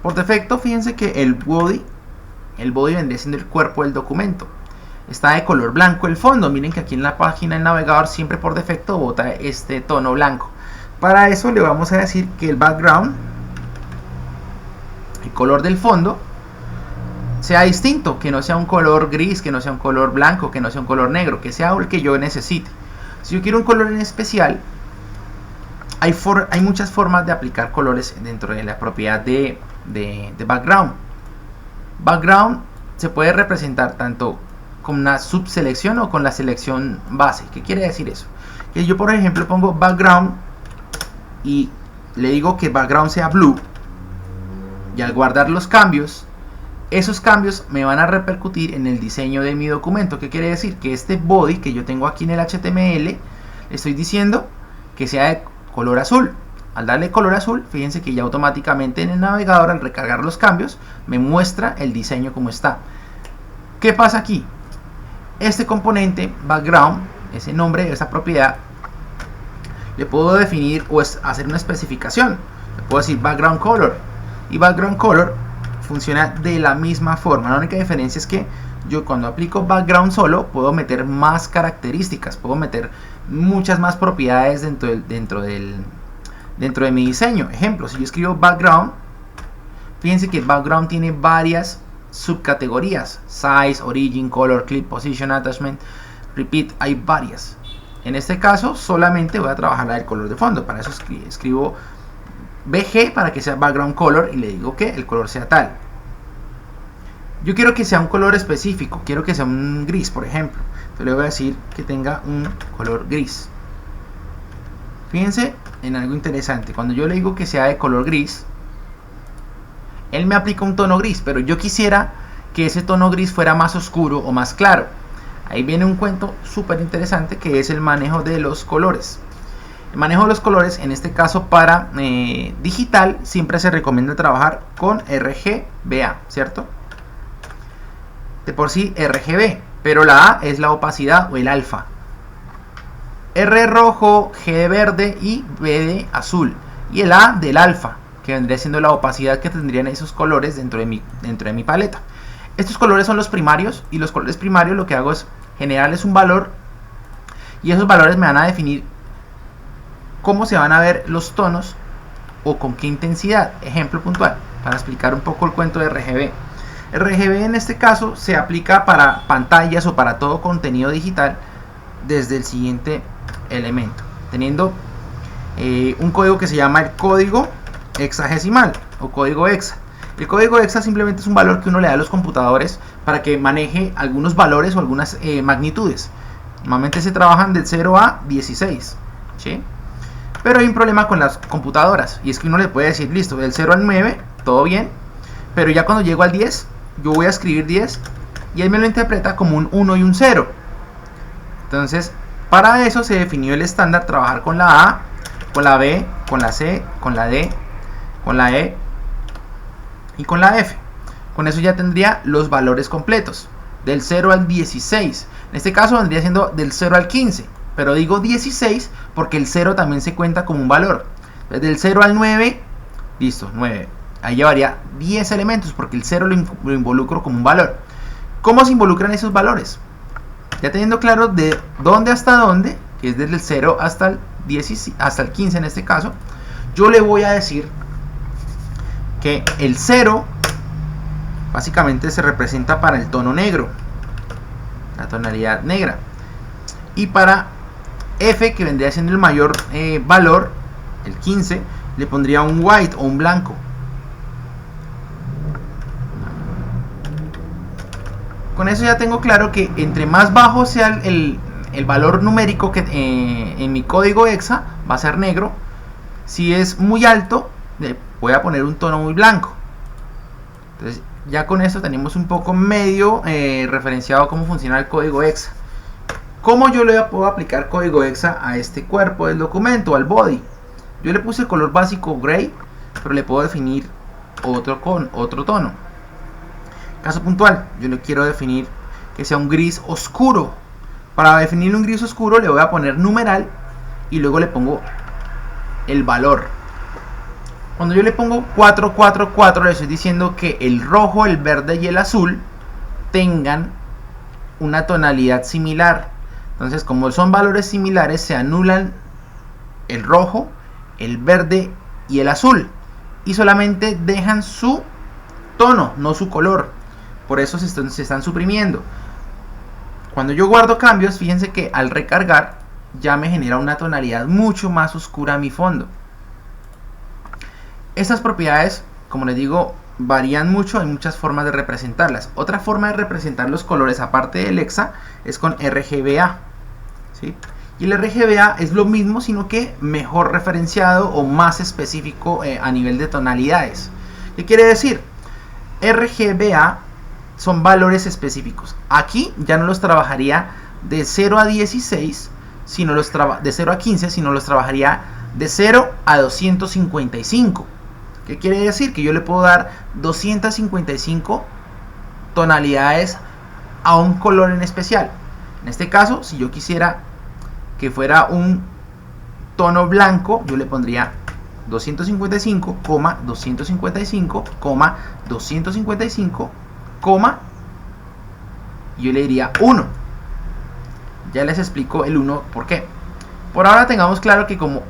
Por defecto, fíjense que el body vendría siendo el cuerpo del documento. Está de color blanco el fondo. Miren que aquí en la página del navegador siempre por defecto bota este tono blanco. Para eso le vamos a decir que el background, el color del fondo, sea distinto, que no sea un color gris, que no sea un color blanco, que no sea un color negro, que sea el que yo necesite. Si yo quiero un color en especial, hay muchas formas de aplicar colores dentro de la propiedad de background. Background se puede representar tanto con una subselección o con la selección base. ¿Qué quiere decir eso? Que yo, por ejemplo, pongo background y le digo que background sea blue, y al guardar los cambios, esos cambios me van a repercutir en el diseño de mi documento. ¿Qué quiere decir? Que este body que yo tengo aquí en el HTML, le estoy diciendo que sea de color azul. Al darle color azul, fíjense que ya automáticamente en el navegador, al recargar los cambios, me muestra el diseño como está. ¿Qué pasa aquí? Este componente background, ese nombre, esa propiedad, le puedo definir o hacer una especificación. Le puedo decir background color, y background color funciona de la misma forma. La única diferencia es que yo, cuando aplico background solo, puedo meter más características, puedo meter muchas más propiedades dentro de mi diseño. Ejemplo, si yo escribo background, fíjense que background tiene varias subcategorías: size, origin, color, clip, position, attachment, repeat. Hay varias. En este caso solamente voy a trabajar la del color de fondo. Para eso escribo BG para que sea background color y le digo que el color sea tal. Yo quiero que sea un color específico, quiero que sea un gris, por ejemplo. Entonces le voy a decir que tenga un color gris. Fíjense en algo interesante. Cuando yo le digo que sea de color gris, él me aplica un tono gris, pero yo quisiera que ese tono gris fuera más oscuro o más claro. Ahí viene un cuento súper interesante, que es el manejo de los colores. El manejo de los colores, en este caso para digital, siempre se recomienda trabajar con RGBA, ¿cierto? De por sí RGB, pero la A es la opacidad o el alfa. R rojo, G de verde y B de azul. Y el A del alfa, que vendría siendo la opacidad que tendrían esos colores dentro de mi paleta. Estos colores son los primarios, y los colores primarios lo que hago es generarles un valor, y esos valores me van a definir cómo se van a ver los tonos o con qué intensidad. Ejemplo puntual para explicar un poco el cuento de RGB. RGB en este caso se aplica para pantallas o para todo contenido digital desde el siguiente elemento, teniendo un código que se llama el código hexadecimal o código hexa. El código hexa simplemente es un valor que uno le da a los computadores para que maneje algunos valores o algunas magnitudes. Normalmente se trabajan del 0 a 16, ¿sí? Pero hay un problema con las computadoras, y es que uno le puede decir, listo, del 0 al 9, todo bien, pero ya cuando llego al 10, yo voy a escribir 10, y él me lo interpreta como un 1 y un 0. Entonces, para eso se definió el estándar trabajar con la A, con la B, con la C, con la D, con la E y con la F. Con eso ya tendría los valores completos, del 0 al 16. En este caso vendría siendo del 0 al 15, pero digo 16 porque el 0 también se cuenta como un valor. Desde el 0 al 9, listo, 9. Ahí llevaría 10 elementos porque el 0 lo involucro como un valor. ¿Cómo se involucran esos valores? Ya teniendo claro de dónde hasta dónde, que es desde el 0 hasta el 15 en este caso, yo le voy a decir que el 0 básicamente se representa para el tono negro, la tonalidad negra, y para F, que vendría siendo el mayor valor, el 15, le pondría un white o un blanco. Con eso ya tengo claro que entre más bajo sea el valor numérico que en mi código hexa, va a ser negro. Si es muy alto, le voy a poner un tono muy blanco. Entonces ya con esto tenemos un poco medio referenciado cómo funciona el código hexa. ¿Cómo yo le puedo aplicar código hexa a este cuerpo del documento, al body? Yo le puse el color básico gray, pero le puedo definir otro con otro tono. Caso puntual, yo le quiero definir que sea un gris oscuro. Para definir un gris oscuro le voy a poner numeral y luego le pongo el valor. Cuando yo le pongo 4, 4, 4, le estoy diciendo que el rojo, el verde y el azul tengan una tonalidad similar. Entonces, como son valores similares, se anulan el rojo, el verde y el azul. Y solamente dejan su tono, no su color. Por eso se están suprimiendo. Cuando yo guardo cambios, fíjense que al recargar ya me genera una tonalidad mucho más oscura a mi fondo. Estas propiedades, como les digo, varían mucho, hay muchas formas de representarlas. Otra forma de representar los colores, aparte del hexa, es con RGBA, ¿sí? Y el RGBA es lo mismo, sino que mejor referenciado o más específico a nivel de tonalidades. ¿Qué quiere decir? RGBA son valores específicos. Aquí ya no los trabajaría de 0 a 16, sino de 0 a 15, sino los trabajaría de 0 a 255. ¿Qué quiere decir? Que yo le puedo dar 255 tonalidades a un color en especial. En este caso, si yo quisiera que fuera un tono blanco, yo le pondría 255, 255, 255, y yo le diría 1. Ya les explico el 1 por qué. Por ahora tengamos claro que como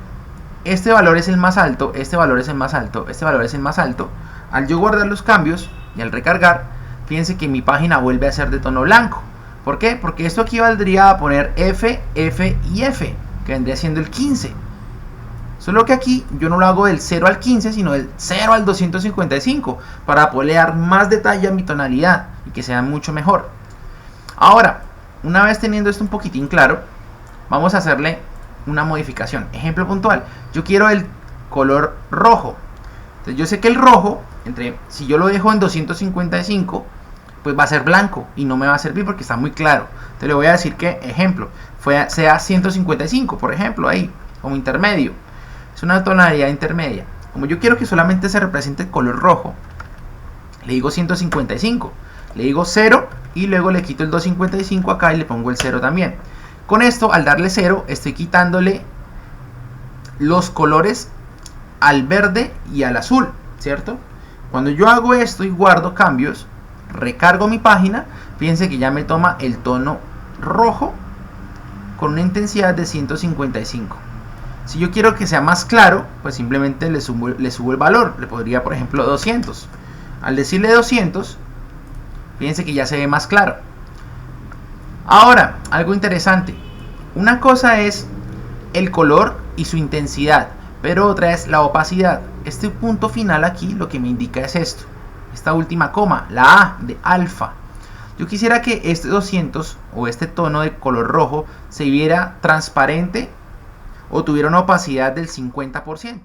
este valor es el más alto, este valor es el más alto, este valor es el más alto, al yo guardar los cambios y al recargar, fíjense que mi página vuelve a ser de tono blanco. ¿Por qué? Porque esto equivaldría a poner F, F y F, que vendría siendo el 15. Solo que aquí yo no lo hago del 0 al 15, sino del 0 al 255, para poder dar más detalle a mi tonalidad y que sea mucho mejor. Ahora, una vez teniendo esto un poquitín claro, vamos a hacerle una modificación. Ejemplo puntual, yo quiero el color rojo. Entonces yo sé que el rojo, si yo lo dejo en 255, pues va a ser blanco y no me va a servir porque está muy claro. Entonces le voy a decir que, ejemplo, sea 155, por ejemplo, ahí, como intermedio. Es una tonalidad intermedia. Como yo quiero que solamente se represente el color rojo, le digo 155, le digo 0 y luego le quito el 255 acá y le pongo el 0 también. Con esto, al darle 0, estoy quitándole los colores al verde y al azul, ¿cierto? Cuando yo hago esto y guardo cambios, recargo mi página, fíjense que ya me toma el tono rojo con una intensidad de 155. Si yo quiero que sea más claro, pues simplemente le subo el valor. Le podría, por ejemplo, 200. Al decirle 200, fíjense que ya se ve más claro. Ahora, algo interesante. Una cosa es el color y su intensidad, pero otra es la opacidad. Este punto final aquí lo que me indica es esto. Esta última coma, la A de alfa. Yo quisiera que este 200 o este tono de color rojo se viera transparente o tuviera una opacidad del 50%.